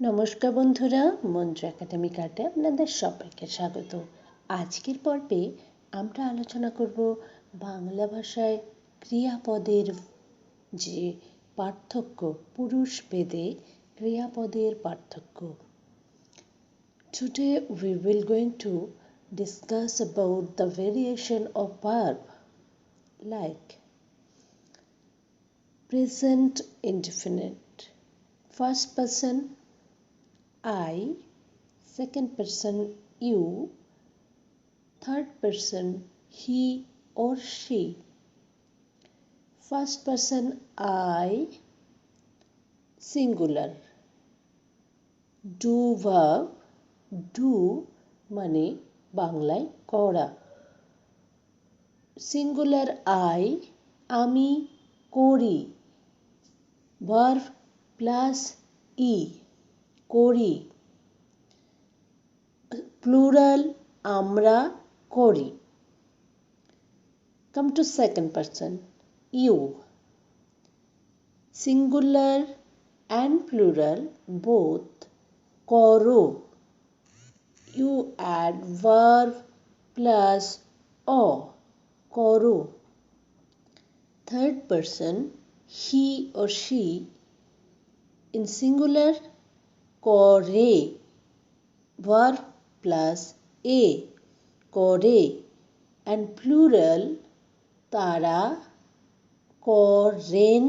নমস্কার বন্ধুরা, মন্ত্র একাডেমি কার্ডে আপনাদের সবাইকে স্বাগত। আজকের পর্বে আমরা আলোচনা করব বাংলা ভাষায় ক্রিয়াপদের যে পার্থক্য, পুরুষ ভেদে ক্রিয়াপদের পার্থক্য। Today we will going to discuss about the variation of verb like present indefinite, first person I, second person you, third person he or she. First person I, singular. Do verb, do মানে বাংলায় করা। Singular I, আমি করি। Verb plus E, করি। Plural আমরা করি। Come to second person you. Singular and plural both করো। You add verb plus o, করো। Third person he or she, in singular করে, verb plus a, করে, and plural তারা, করেন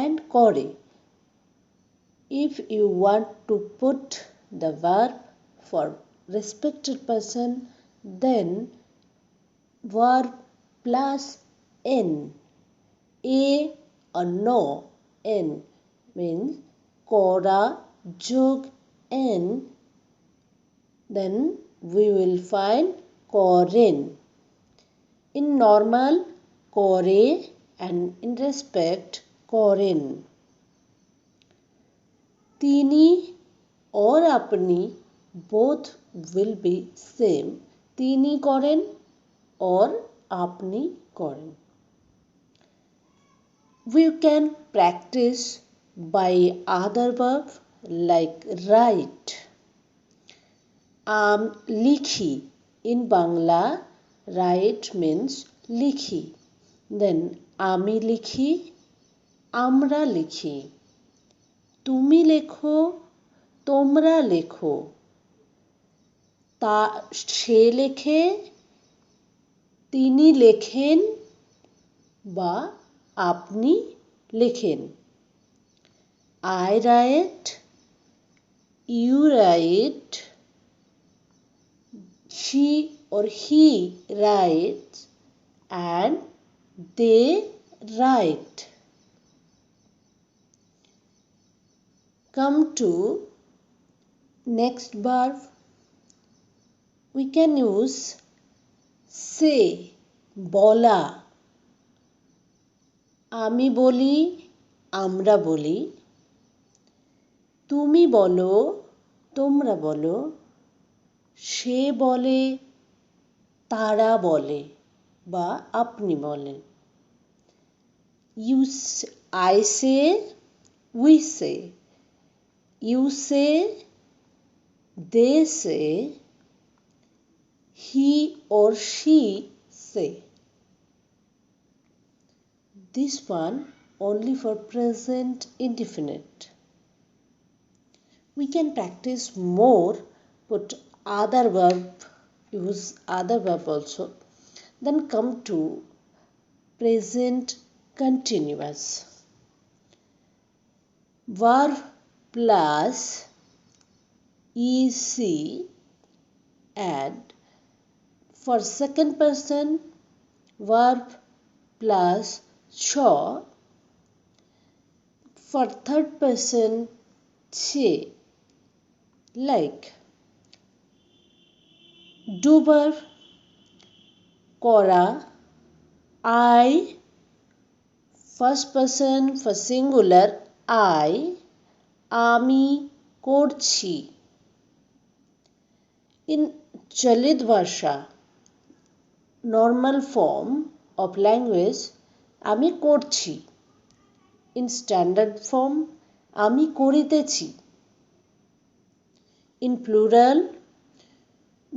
and করে. If you want to put the verb for respected person, then verb plus n, a or no, n means করা যোগ n, then we will find করেন. In normal করে and in respect করেন. তিনি or আপনি both will be same. তিনি করেন or আপনি করেন. We can practice by other verb like write. লিখি, in Bangla write means লিখি. Then আমি লিখি, আমরা লিখি। তুমি লেখো, তোমরা লেখো। সে লেখে, তিনি লেখেন বা আপনি লেখেন। I write, you write, she or he writes and they write. Come to next verb. We can use say, বলা। আমি বলি, আমরা বলি। তুমি বলো, তোমরা বলো। সে বলে, তারা বলে বা আপনি বলেন। I say, we say. You say, they say, he or she say. This one only for present indefinite. We can practice more, put other verb, use other verb also. Then come to present continuous. Verb plus ec and for second person verb plus cho, for third person che. Like do verb করা, I, first person for singular I, আমি করছি। In Chalit Bhasha, normal form of language, আমি করছি। In standard form, আমি করিতেছি। In plural,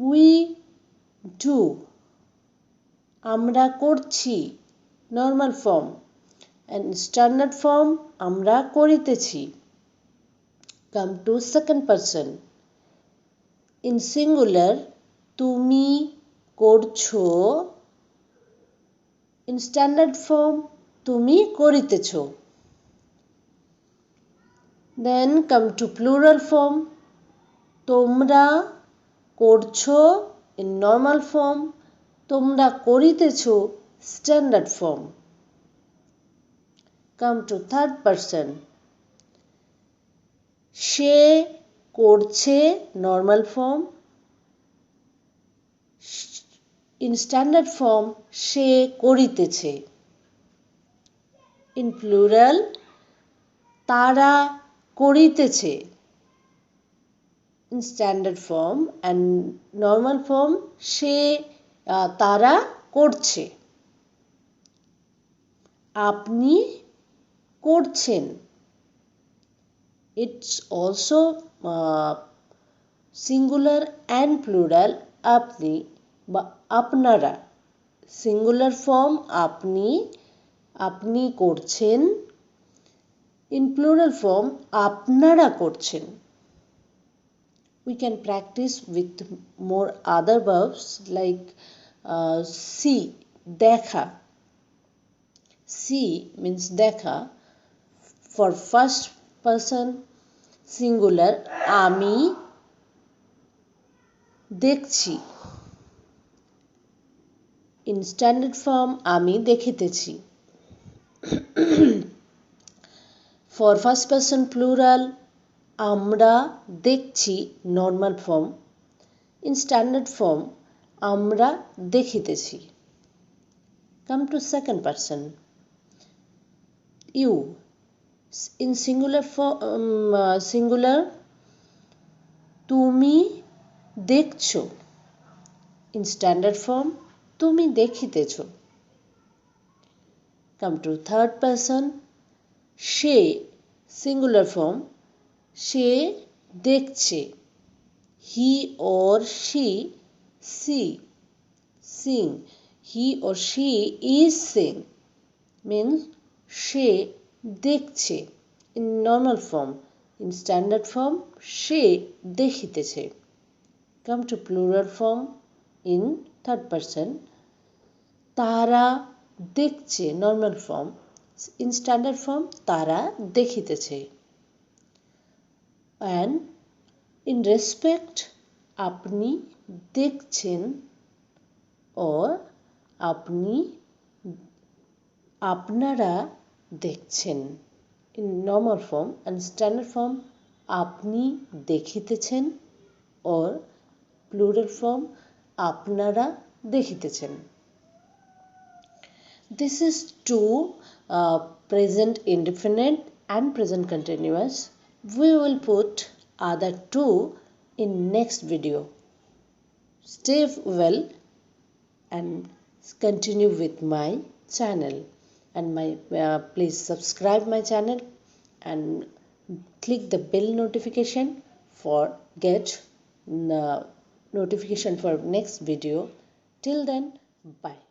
we do. আমরা করছি, normal form. And standard form, আমরা করিতেছি. Come to second person. In singular, তুমি করছো. In standard form, তুমি করিতেছো. Then come to plural form. তোমরা করছো in normal form. তোমরা করিতেছো standard form. Come to third person. সে করছে normal form. In standard form, সে করিতেছে. In plural, তারা করিতেছে. In standard form and normal form, সে তারা করছে. আপনি করছেন. It's also singular and plural. আপনি বা আপনারা. Singular form আপনি, আপনি করছেন. In plural form, আপনারা করছেন. We can practice with more other verbs like see, দেখা. See means দেখা. For first person singular, আমি দেখছি. In standard form, আমি দেখিতেছি. For first person plural, আমরা দেখছি normal form. In standard form, আমরা দেখিতেছি. Come to second person. You. In singular form, singular, তুমি দেখছো. In standard form, তুমি দেখিতেছো. Come to third person. Say singular form, সে দেখছে. He or she see, seeing. He or she is seeing means সে দেখছে. In normal form. In standard form, say দেখিতেছে. Come to plural form in third person. তারা দেখছে normal form. In standard form, তারা দেখিতেছে. And in respect, আপনি দেখছেন or আপনি, আপনারা দেখছেন. In normal form and standard form, আপনি দেখিতেছেন or plural form, আপনারা দেখিতেছেন. This is two present indefinite and present continuous. We will put other two in next video. Stay well and continue with my channel. And please subscribe my channel and click the bell notification for get notification for next video. Till then, bye.